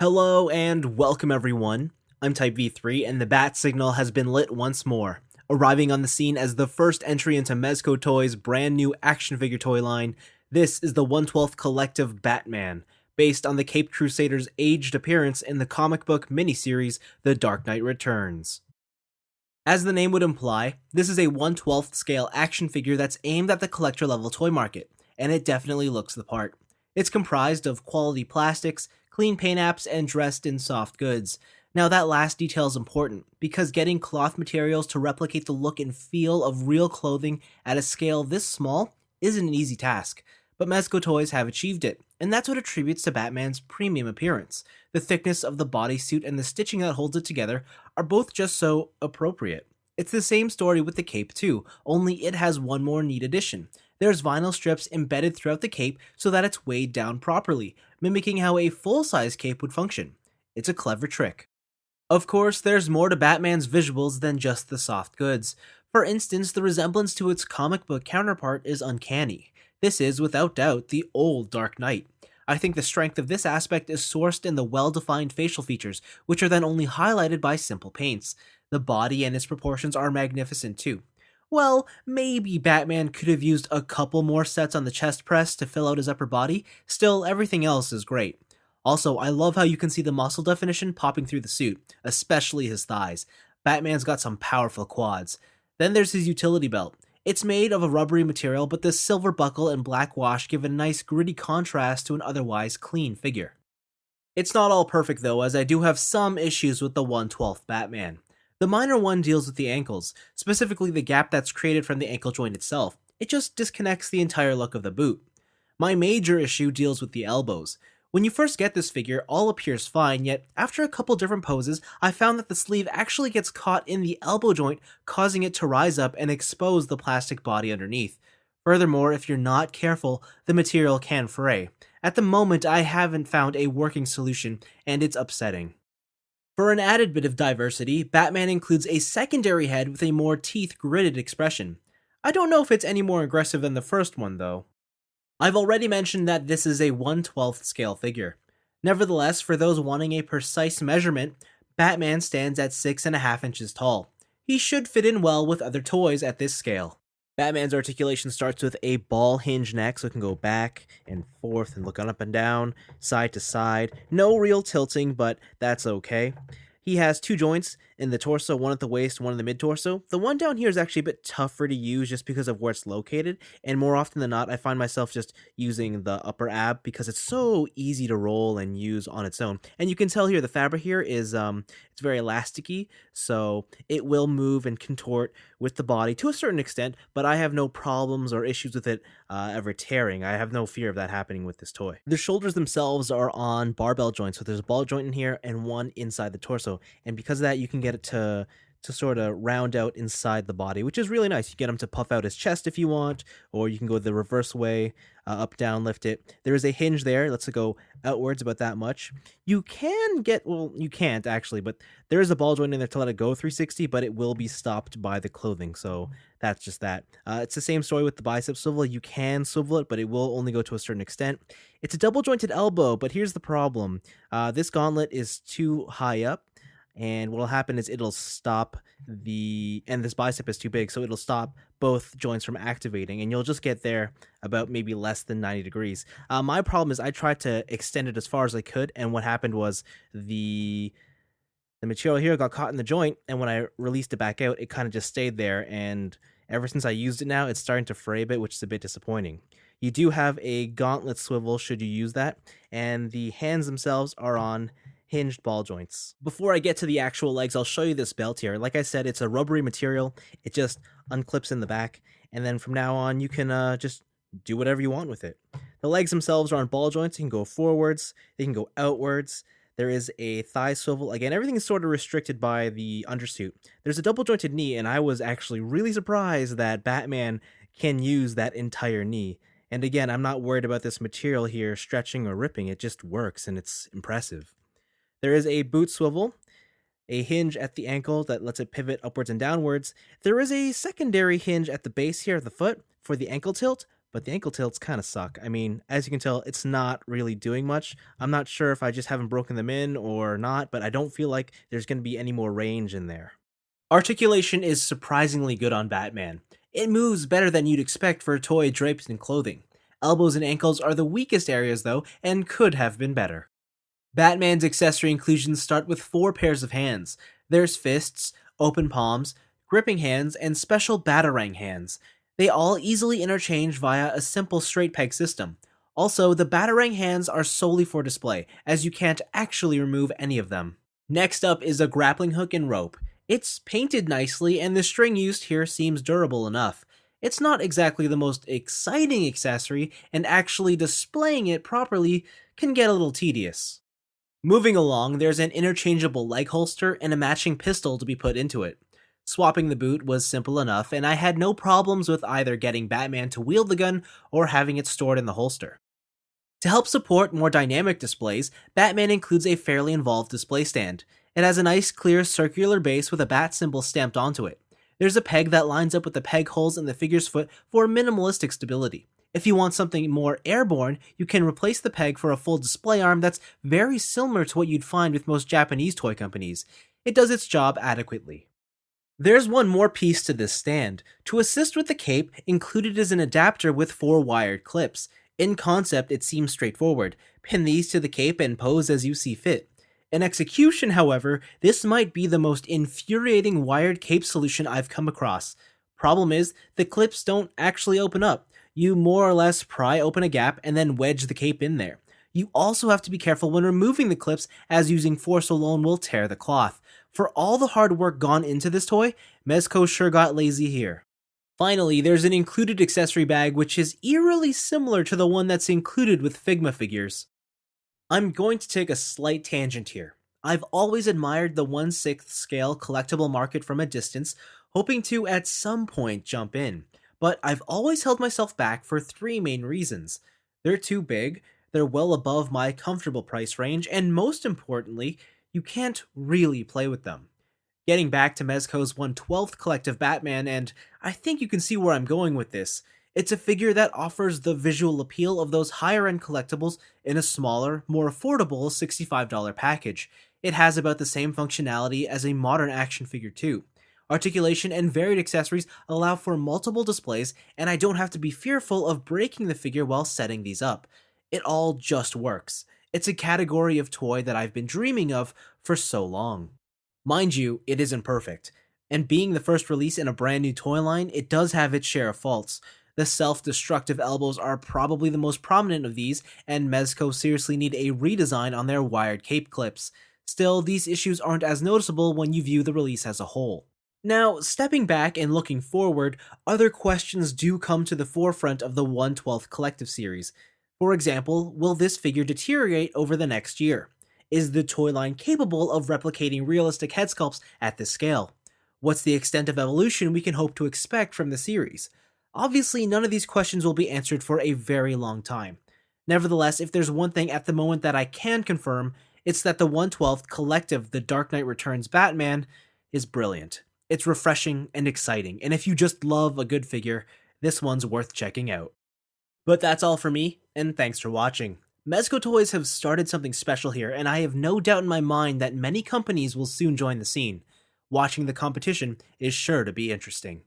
Hello and welcome everyone. I'm Type V3 and the bat signal has been lit once more, arriving on the scene as the first entry into Mezco Toys' brand new action figure toy line. This is the 1/12th Collective Batman, based on the Caped Crusader's aged appearance in the comic book miniseries The Dark Knight Returns. As the name would imply, this is a 1/12th scale action figure that's aimed at the collector level toy market, and it definitely looks the part. It's comprised of quality plastics, clean paint apps, and dressed in soft goods. Now that last detail is important, because getting cloth materials to replicate the look and feel of real clothing at a scale this small isn't an easy task, but Mezco Toys have achieved it, and that's what attributes to Batman's premium appearance. The thickness of the bodysuit and the stitching that holds it together are both just so appropriate. It's the same story with the cape too, only it has one more neat addition. There's vinyl strips embedded throughout the cape so that it's weighed down properly, mimicking how a full-size cape would function. It's a clever trick. Of course, there's more to Batman's visuals than just the soft goods. For instance, the resemblance to its comic book counterpart is uncanny. This is, without doubt, the old Dark Knight. I think the strength of this aspect is sourced in the well-defined facial features, which are then only highlighted by simple paints. The body and its proportions are magnificent too. Well, maybe Batman could have used a couple more sets on the chest press to fill out his upper body, still everything else is great. Also, I love how you can see the muscle definition popping through the suit, especially his thighs. Batman's got some powerful quads. Then there's his utility belt. It's made of a rubbery material, but the silver buckle and black wash give a nice gritty contrast to an otherwise clean figure. It's not all perfect though, as I do have some issues with the 1/12th Batman. The minor one deals with the ankles, specifically the gap that's created from the ankle joint itself. It just disconnects the entire look of the boot. My major issue deals with the elbows. When you first get this figure, all appears fine, yet after a couple different poses, I found that the sleeve actually gets caught in the elbow joint, causing it to rise up and expose the plastic body underneath. Furthermore, if you're not careful, the material can fray. At the moment, I haven't found a working solution, and it's upsetting. For an added bit of diversity, Batman includes a secondary head with a more teeth-gritted expression. I don't know if it's any more aggressive than the first one, though. I've already mentioned that this is a 1/12th scale figure. Nevertheless, for those wanting a precise measurement, Batman stands at 6.5 inches tall. He should fit in well with other toys at this scale. Batman's articulation starts with a ball hinge neck, so it can go back and forth and look up and down, side to side. No real tilting, but that's okay. He has two joints in the torso, one at the waist, one in the mid-torso. The one down here is actually a bit tougher to use just because of where it's located, and more often than not, I find myself just using the upper ab because it's so easy to roll and use on its own. And you can tell here, the fabric here is, it's very elasticy, so it will move and contort with the body to a certain extent, but I have no problems or issues with it ever tearing. I have no fear of that happening with this toy. The shoulders themselves are on barbell joints, so there's a ball joint in here and one inside the torso, and because of that, you can get it to sort of round out inside the body, which is really nice. You get him to puff out his chest if you want, or you can go the reverse way, up, down, lift it. There is a hinge there, lets it go outwards about that much. You can get, well, you can't actually, but there is a ball joint in there to let it go 360, but it will be stopped by the clothing, so that's just that. It's the same story with the bicep swivel. You can swivel it, but it will only go to a certain extent. It's a double jointed elbow, but here's the problem. This gauntlet is too high up, and what'll happen is it'll stop and this bicep is too big, so it'll stop both joints from activating, and you'll just get there about maybe less than 90 degrees. My problem is I tried to extend it as far as I could, and what happened was the material here got caught in the joint, and when I released it back out, it kind of just stayed there, and ever since I used it now, it's starting to fray a bit, which is a bit disappointing. You do have a gauntlet swivel should you use that, and the hands themselves are on hinged ball joints. Before I get to the actual legs, I'll show you this belt here. Like I said, it's a rubbery material. It just unclips in the back, and then from now on, you can just do whatever you want with it. The legs themselves are on ball joints. You can go forwards, they can go outwards. There is a thigh swivel. Again, everything is sort of restricted by the undersuit. There's a double jointed knee, and I was actually really surprised that Batman can use that entire knee. And again, I'm not worried about this material here stretching or ripping. It just works, and it's impressive. There is a boot swivel, a hinge at the ankle that lets it pivot upwards and downwards. There is a secondary hinge at the base here of the foot for the ankle tilt, but the ankle tilts kind of suck. I mean, as you can tell, it's not really doing much. I'm not sure if I just haven't broken them in or not, but I don't feel like there's going to be any more range in there. Articulation is surprisingly good on Batman. It moves better than you'd expect for a toy draped in clothing. Elbows and ankles are the weakest areas though, and could have been better. Batman's accessory inclusions start with 4 pairs of hands. There's fists, open palms, gripping hands, and special batarang hands. They all easily interchange via a simple straight peg system. Also, the batarang hands are solely for display, as you can't actually remove any of them. Next up is a grappling hook and rope. It's painted nicely, and the string used here seems durable enough. It's not exactly the most exciting accessory, and actually displaying it properly can get a little tedious. Moving along, there's an interchangeable leg holster and a matching pistol to be put into it. Swapping the boot was simple enough, and I had no problems with either getting Batman to wield the gun or having it stored in the holster. To help support more dynamic displays, Batman includes a fairly involved display stand. It has a nice clear circular base with a bat symbol stamped onto it. There's a peg that lines up with the peg holes in the figure's foot for minimalistic stability. If you want something more airborne, you can replace the peg for a full display arm that's very similar to what you'd find with most Japanese toy companies. It does its job adequately. There's one more piece to this stand. To assist with the cape, included is an adapter with 4 wired clips. In concept, it seems straightforward. Pin these to the cape and pose as you see fit. In execution, however, this might be the most infuriating wired cape solution I've come across. Problem is, the clips don't actually open up. You more or less pry open a gap and then wedge the cape in there. You also have to be careful when removing the clips, as using force alone will tear the cloth. For all the hard work gone into this toy, Mezco sure got lazy here. Finally, there's an included accessory bag which is eerily similar to the one that's included with Figma figures. I'm going to take a slight tangent here. I've always admired the 1/6 scale collectible market from a distance, hoping to at some point jump in. But I've always held myself back for 3 main reasons. They're too big, they're well above my comfortable price range, and most importantly, you can't really play with them. Getting back to Mezco's 1/12th collective Batman, and I think you can see where I'm going with this. It's a figure that offers the visual appeal of those higher-end collectibles in a smaller, more affordable $65 package. It has about the same functionality as a modern action figure too. Articulation and varied accessories allow for multiple displays, and I don't have to be fearful of breaking the figure while setting these up. It all just works. It's a category of toy that I've been dreaming of for so long. Mind you, it isn't perfect, and being the first release in a brand new toy line, it does have its share of faults. The self-destructive elbows are probably the most prominent of these, and Mezco seriously need a redesign on their wired cape clips. Still, these issues aren't as noticeable when you view the release as a whole. Now, stepping back and looking forward, other questions do come to the forefront of the 1/12th collective series. For example, will this figure deteriorate over the next year? Is the toy line capable of replicating realistic head sculpts at this scale? What's the extent of evolution we can hope to expect from the series? Obviously, none of these questions will be answered for a very long time. Nevertheless, if there's one thing at the moment that I can confirm, it's that the 1/12th collective The Dark Knight Returns Batman is brilliant. It's refreshing and exciting, and if you just love a good figure, this one's worth checking out. But that's all for me, and thanks for watching. Mezco Toys have started something special here, and I have no doubt in my mind that many companies will soon join the scene. Watching the competition is sure to be interesting.